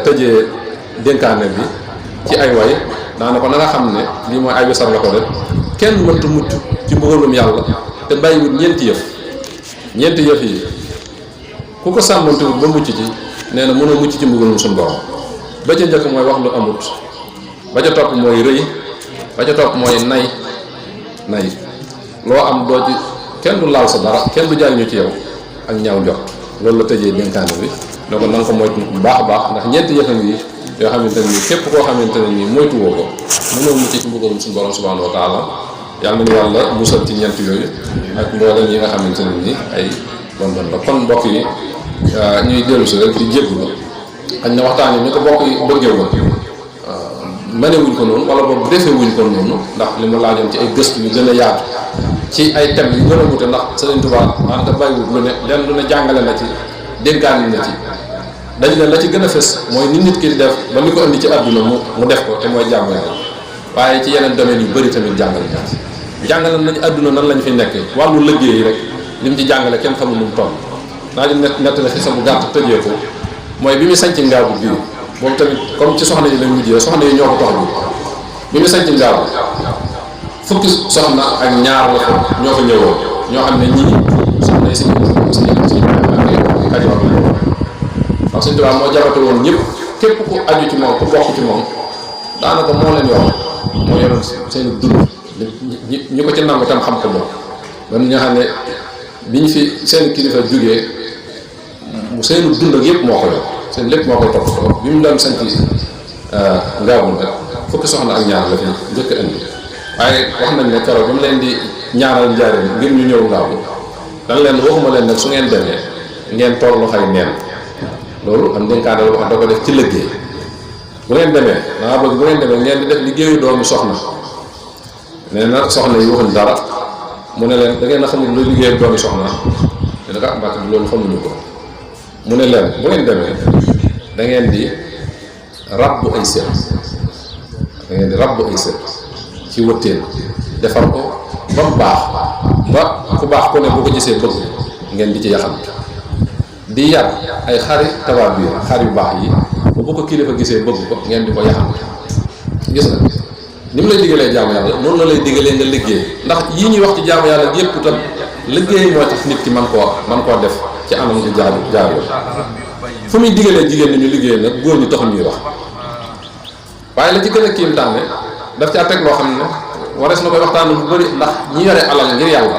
tëjee dénkaane bi ci ay way daana ko na nga xam ne lii mooy ay wesar la ko def kenn mënta mucc ci mbugalum yàlla te bàyyiwut ñeenti yëf yi ku ko sàmmantewut ba mucc ci nee na mënoo mucc ci mbugalum suñu borom ba ca njëkk mooy wax lu amut ba ca topp mooy rëy ba ca topp mooy nay loo am doo ci kenn du laal sa dara kenn du jariñu ci yow ak ñaaw njort loolu la tëjee dénkaane bi ne ko na nga ko moytu bu baax a baax ndax ñeenti yëfam yi yoo xamante ne nii képp koo xamante ne nii moytuwoo ko mënoo mucc ci mbugalum suñu borom subhanahu wa taala yàlla nañu yàlla musal ci ñeent yooyu ak mboolem yi nga xamante ne nii ay bon la kon mbokk yi ñuy dellu si rek di jéggu la xañ na waxtaan yi ñu ko bokk yi bëggee woon mënewuñ ko noonu wala boobu defee wuñ ko noonu ndax li mu laajoon ci ay gëstu yu gën a yaatu ci ay thèmes yu gën a wute ndax Sëriñ Tuubaa maanaam bàyyiwut lu ne lenn lu ne jàngale na ci dénkaan na ci dañ ne la ci gën a fës mooy ni nit ki di def ba li ko indi ci àdduna mu def ko te mooy jaamu yàlla waaye ci yeneen domaines yu bëri tamit jàngale nañu àdduna nan lañ fi nekkee wàllu liggéey yi rek li mu ci jàngale kenn xamul nu mu toll naa di nett la xisa bu gàtt tëjee ko mooy bi mu sanc Ngaabu bii boobu tamit comme ci soxna yi lañ mujjee soxna yi ñoo ko tax bi mu sanc Ngaabu fukki soxna ak ñaar la ko ñoo ko ñëwoon ñoo xam ne ñii soxna yi si Kajoor la wax Sëñ Tuubaa moo jabate woon ñëpp képp ku aju ci moom ku bokk ci moom daanaka moo leen yor moo yoroon seen dund ñi ko ci nangu tam xam ko moom ba nga xam ne bi ñu fi seen kilifa jógee seen dund ak yëpp moo ko yor seen lépp moo koy toppatoo bi mu doon sanc Ngaabu nag fukki soxna ak ñaar la fi njëkk a indi waaye wax nañ ne keroog ba mu leen di ñaanal njaareen ngir ñu ñëw Ngaabu dañ leen waxuma leen nag su ngeen demee ngeen toog loxoy neen loolu am dénkaane la wax da ko def ci liggéey bu ngeen demee dangaa bëgg bu ngeen demee ngeen di def liggéeyu doomu soxna nee na soxna yi waxuñ dara mu ne leen da ngeen a xamul lu liggéeyu doomu soxna ne ko mbàkk bi loolu xamuñu ko mu ne leen bu ngeen demee da ngeen di rabbu ay sët ci wëttéen defar ko ba mu baax ba ku baax ku ne bu ko gisee bëgg ngeen di ci yaxantu di yar ay xari tabaab bi xar yu baax yi ba bu ko kilifa gisee bëgg ko ngeen di ko yaxantu gis nga ni mu lay diggalee jaamu yàlla noonu la lay diggalee nga liggéey ndax yii ñuy wax ci jaamu yàlla yépp tam liggéey mooy tax nit ki man koo def ci anam gu jaarul fu muy diggalee jigéen ñi ñu liggéey nag góor ñi taxul ñuy wax waaye la ci gën a kiimtaane daf caa teg loo xam ne warees na koy waxtaan bu bëri ndax ñi yore alal ngir yàlla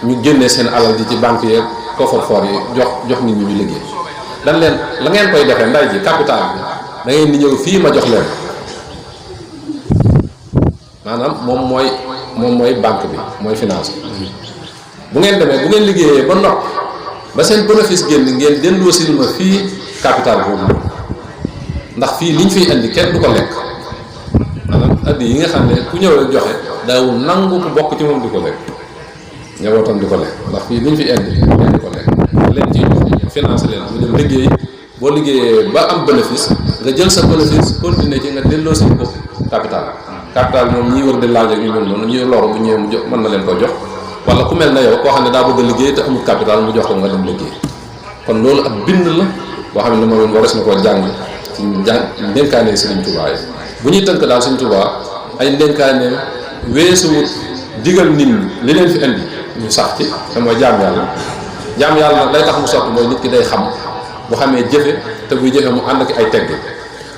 ñu génnee seen alal ji ci banque yeeg coffre-fort yi jox nit ñi ñu liggéey dañ leen la ngeen koy defee nday ji capital bi da ngeen di ñëw fii ma jox leen maanaam moom mooy banque bi mooy finance bu ngeen demee bu ngeen liggéeyee ba nopp ba seen bénéfice génn ngeen delloo si ma fii capital boobu ndax fii liñ fiy indi kenn du ko lekk maanaam addi yi nga xam ne ku ñëw rek joxe daawul nangu ku bokk ci moom di ko lekk ñëwootam di ko lekk ndax fii liñ fi indi kenn du ko lekk leen ci financé leen bu dem liggéey boo liggéeyee ba am bénéfice nga jël sa bénéfice continuer ci nga delloo si ko capital moom ñi wër di laaj ak ñu mel noonu ñuy loru bu ñëwee mu jox mën na leen ko jox wala ku mel na yow koo xam ne daa bëgg a liggéey te amul capital mu jox ko nga dem liggéey kon loolu ak bind la boo xam ne moom waras na koo jàng ci ndénkaane Sëriñ Tuubaa yi bu ñuy tënk daal Sëriñ Tuubaa ay ndénkaaneem weesuwut digal nit ñi li leen fi indi ñu sax ci te mooy jaam yàlla nag lay tax mu sotti mooy nit ki day xam bu xamee jëfe te buy jëfe mu ànd ak ay tegg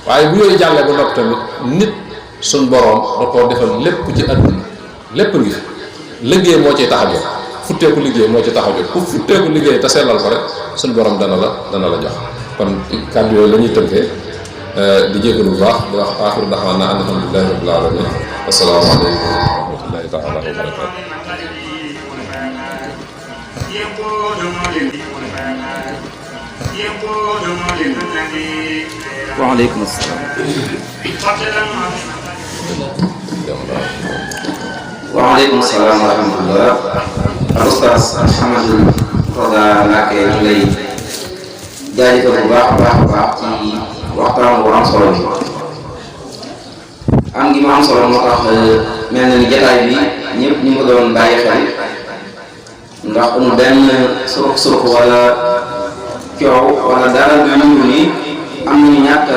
waaye bu yooyu jàllee ba noppi tamit nit suñ boroom da koo defal lépp ci àdduna lépp ngi fi liggéey moo ciy tax a jóg futteeku liggéey moo ci tax a jóg ku futteeku liggéey te sellal ko rek suñ boroom dana la jox kon kàddu yooyu la ñuy tënkee di jégalu bu baax di wax aaxiru da'waanaa alhamdulillahi rabbil aalamiin assalaamu aleykum wa rahmatullahi taala wa barakaatu. waaleykum salaam. waaleykum salaam wa rahmatullah. Oustaz Ahmadou Roda Mbacké ñu lay jaajëfal bu baax a baax ci waxtaan bu am solo bi am gi mu am solo moo tax mel na ni jataay bi ñëpp ñu ngi ko doon bàyyi xel ndax amul benn surux wala coow wala dara du ñu ni am nañu ñàkk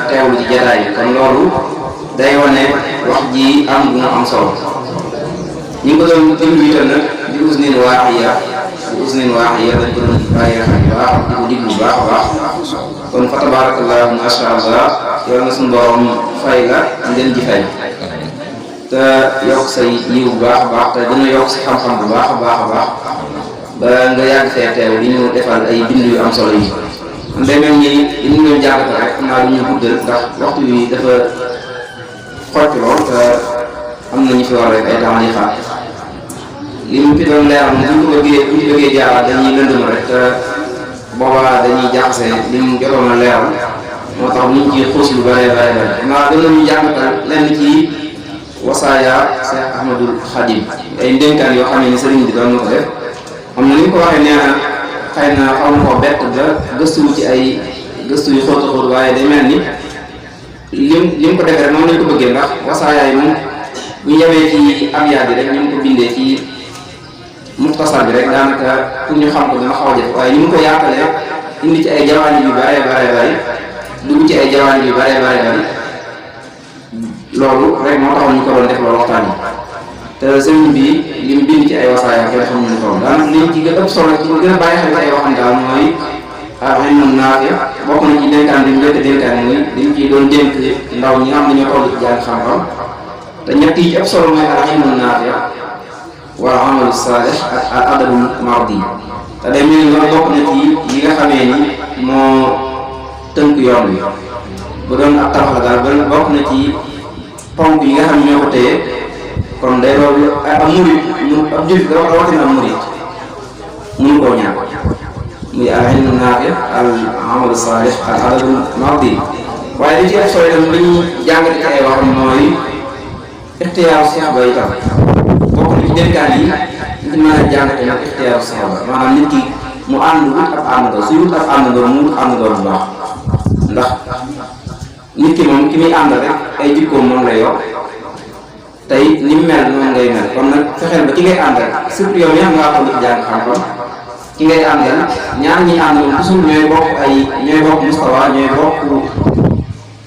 teewlu ci jataay bi kon loolu day wane wax ji am bu mu am solo ñu ngi ko doon déglu itam nag di usnin waaxiya dañ ko doon bàyyi xel bu baax di ko diglu bu baax a baax kon fa tabarakallah masha allah yow na suñu borom fay la ngeen ji fay te yokk say yiw bu baax a baax te dina yokk si xam-xam bu baax a baax a baax ba nga yàgg fee teew di ñu defal ay bind yu am solo yi man day mel ni li ñu doon jàngata rek xam naa lu ñu guddal ndax waxtu bi dafa xocc lool te am na ñu fi war rek ay temps di xaar li mu fi doon leeral bu ñu ci bëggee jaaraat dañuy lëndëm rek te boobaa dañuy jaxase li mu jotoon a leeral moo tax ñu ngi ciy xuus lu bare xam naa gën nañu jàngatal lenn ci wasaaya Cheikh Ahmadul Khadim ay ndénkaan yoo xam ne ni sëriñ bi doon na ko def am na ni mu ko waxee nee na xëy na xaw na koo bett ba gëstu ci ay gëstu yu xóot a xóot waaye day mel ni li mu ko defee rek moom lañ ko bëggee ndax wasaaya yi moom bu ñu yemee ci abyaat bi rek ñu ngi ko bindee ci muxtasar bi rek daanaka pour ñu xam ko dana xaw a jafe waaye ni mu ko yaatalee indi ci ay jawaani yu bare dugg ci ay jawaani yu bare loolu rek moo taxoon ñu ko doon def loolu waxtaan yi te sëriñ bi li mu bind ci ay wasaaya kenn xamuñu ñu ko woon daanaka liñ ci gën a ëpp solo ci gën a bàyyi xel ci ay waxam daal mooy ilmun naafi bokk na ci dénkaan bi mu njëkk a dénkaan muy liñ ci doon dénk ndaw ñi nga xam ne ñoo toll ci jàng xam-xam te ñett yi ci ëpp solo mooy ilmun naafi wal amalu saalih ak al adabul mardi te day mel ni loolu bokk na ci yi nga xamee ni moo tënk yoon wi bu doon ab tabax la daal bokk na ci ponk yi nga xam ne ñoo ko téye kon day loolu ab murit ab jullit rawatina ab murit mënu koo ñàkk muy al ilmu naafi al amalu saalih al adabul mardi waaye li ci ëpp solo itam li ñu jàngate ci ay waxam mooy ixtiyaaru saxaaba itam bokk na ci dénkaan yi ñu mën a jàngate nag ixtiyaaru saxaaba maanaam nit ki mu ànd wut ab àndandoo suy wut ab àndandoo mu wut àndandoo bu baax ndax nit ki moom ki muy ànd rek ay jikkoom moom lay yor tey ni mu mel noonu ngay mel kon nag fexeel ba ki ngay àndal surtout yow yaa ngaa xam jàng xam-xam ki ngay àndal ñaar ñi ànd moom toujours ñooy bokk mustawa ñooy bokk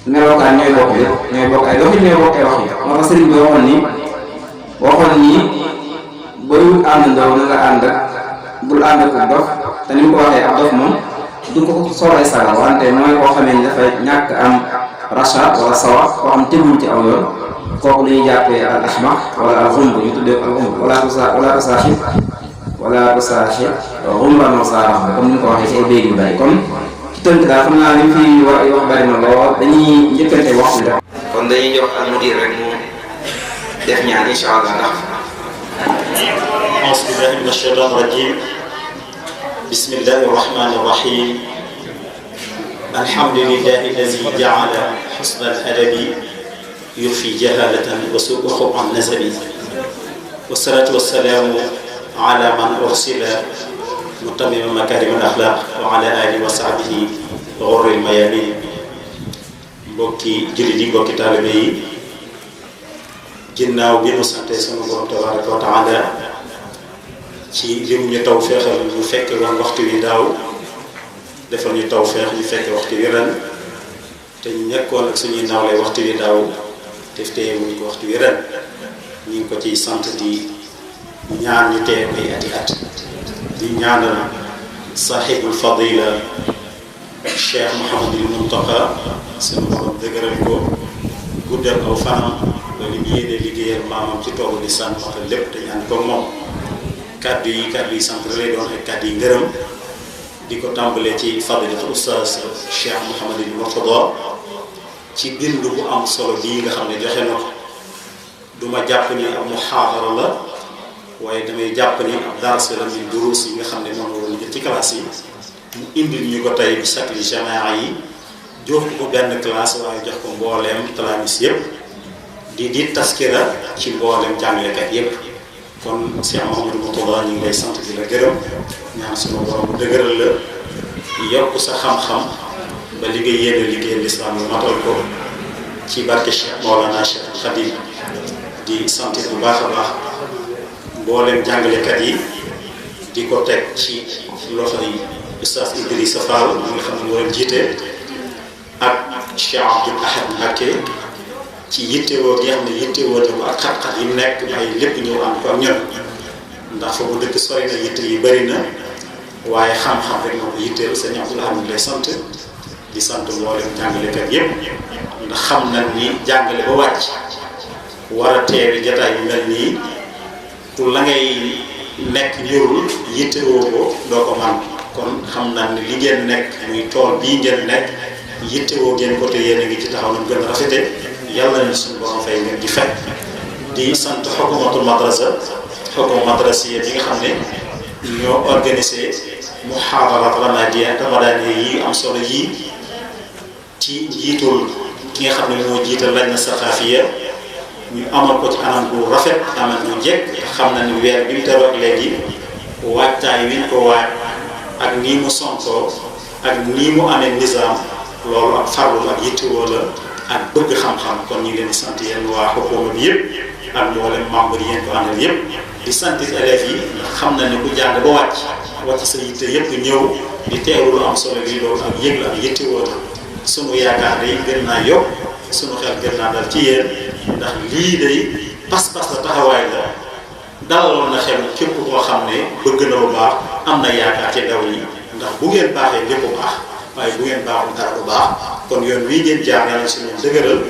melokaan ñooy bokk lépp ñooy bokk ay doxin ñooy bokk ay wax yi moo tax sëriñ bi waxoon ni booy wut àndandoo na nga ànd ak bul ànd ak dof te ni mu ko waxee ab dof moom du ko soolay saga wante mooy koo xamee ni dafay ñàkk am rachat wala sawa koo xam tegul ci aw yoon kooku la ñuy jàppee al ahmaq wala al xumb ñu tuddee al xumb wala tusaaxib xumban wa saarax comme ni mu ko waxee ci ay béy yu bari kon ci tënk daal xam naa li mu fi wax bari na lool dañuy njëkkante waxtu bi kon dañuy jox al mudir rek mu def ñaan incha allah ndax أعوذ بالله من الشيطان الرجيم بسم الله الرحمن الرحيم الحمد لله الذي جعل حسن الأدب يخفي جهالة وسوء خلق النسب والصلاة والسلام على من أرسل متمم مكارم الأخلاق وعلى آله وصحبه غر الميامين mbokki jullit yi mbokki taalibe yi ginnaaw bi nu sante sama borom tabaraka wa taala ci lim ñu taw feexal ñu fekk woon waxtu wi daaw defal ñu taw feex ñu fekk waxtu wi ren te te ñu nekkoon ak suñuy nawle waxtu wi daaw te teewuñ ko waxtu wi ren ñu ngi ko ciy sant di ñaan ñu teew ay ati at di ñaanal sahibul fadila Cheikh Mouhamadul Muntaqa sunu borom dëgëral ko guddal aw fanam ba li mu yéene liggéeyal maamam ci toogu di sant matal lépp te ñaan ko moom kàddu yi sant lay doon ak kàddu yi ngërëm di ko tàmbalee ci fadilatu oustaz Cheikh Mouhamadul Murtada ci bind bu am solo bii nga xam ne joxe na ko duma jàpp ni ab muhaadara la waaye damay jàpp ni ab dars la min duruus yi nga xam ne moom la woon jël ci classe yi mu indil ñu ko tey bi sakli jamaa yi jox ko benn classe waaye jox ko mbooleem talaamis yépp di taskira ci mbooleem jàngalekat yépp kon Cheikh Mouhamadou Mourtada ñu ngi lay sant di la gërëm ñaan sunu borom bu dëgëral la yokk sa xam-xam ba liggéey yéene liggéey lislaam yu matal ko ci barke Cheikh Mawlana Cheikh Khadim di sant bu baax a baax mbooleem jàngalekat yi di ko teg ci loxo yi Oustaz Idrissa Fall mi nga xam ne moo leen jiite ak Cheikh Abdoul Ahad Mbacké ci yittewoo gi nga xam ne yittewoo na ko ak xat-xat yi nekk ay lépp ñëw am ko ak ñun ndax foofu dëkk sori na yitte yi bëri na waaye xam-xam rek moo ko yitteel sëñ Abdoul Ahad lay sant di sant mboolem jàngalekat yépp ndax xam nañ ni jàngale ba wàcc war a teewi jataay yu mel nii pour la ngay nekk ñorul yittewoo ko doo ko man kon xam naa ne li ngeen nekk muy tool bii ngeen nekk yittewoo ngeen ko te yéen a ngi ci taxaw na gën a rafete yàlla nañu suñu borom fay ngeen di fekk di sant xukumatul madrasa xukum madrasiya bi nga xam ne ñoo organisé muhaadarat ramadaaniya yi am solo yii ci njiitul ki nga xam ne moo jiital lajna saqaafiya ñu amal ko ci anam bu rafet anam bu jekk xam na ni weer bi mu teroo ak léegi waajtaay wi ñu ko waaj ak nii mu sonkoo ak nii mu amee nizaam loolu ak farlu ak yittewoo la ak bëgg xam-xam kon ñu ngi leen di sant yéen waa xukuma bi yëpp ak mboolem membre yi yéen ko àndal yëpp di sant élèves yi xam na ne ku jàng ba wàcc sa yitte yëpp ñëw di teewlu lu am solo lii loolu ak yëg la ak yittewoo la sunu yaakaar day gën naa yokk sunu xel gën naa dal ci yéen ndax lii day pas-pas la taxawaay la dalaloon na xel képp koo xam ne bëgg na lu baax am na yaakaar ci ndaw yi ndax bu ngeen baaxee lépp bu baax waaye bu ngeen baaxul dara bu baax kon yoon wii ngeen jaar yàlla si ñoom dëgëral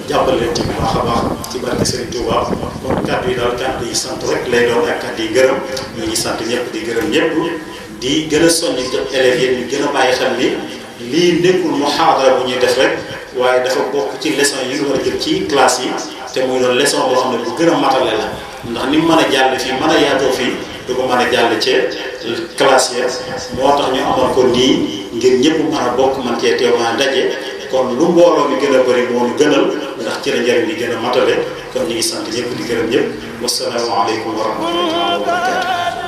jàppal leen ci bu baax a baax ci barke Serigne Touba kon kàddu yi daal kàddu yi sant rek lay doon ak kàddu yi gërëm ñu ngi sant ñëpp di gërëm ñëpp di gën a soññ élèves yi ñu gën a bàyyi xel ni lii nekkul muhaadara bu ñuy def rek waaye dafa bokk ci leçon yi ñu war a jël ci classe yi te muy doon leçon boo xam ne bu gën a matale la ndax ni mu mën a jàll fii mën a yaatoo fii du ko mën a jàll ci classe ya moo tax ñu amoon ko nii ngir ñëpp mën a bokk man cee teew ma daje kon lu mbooloo mi gën a bëri moo ñu gënal ndax ci la njëriñ li gën a matale kon ñu ngi sant ñëpp di gërëm ñëpp wassalaamu aleykum wa rahmatullahi wa barakatuh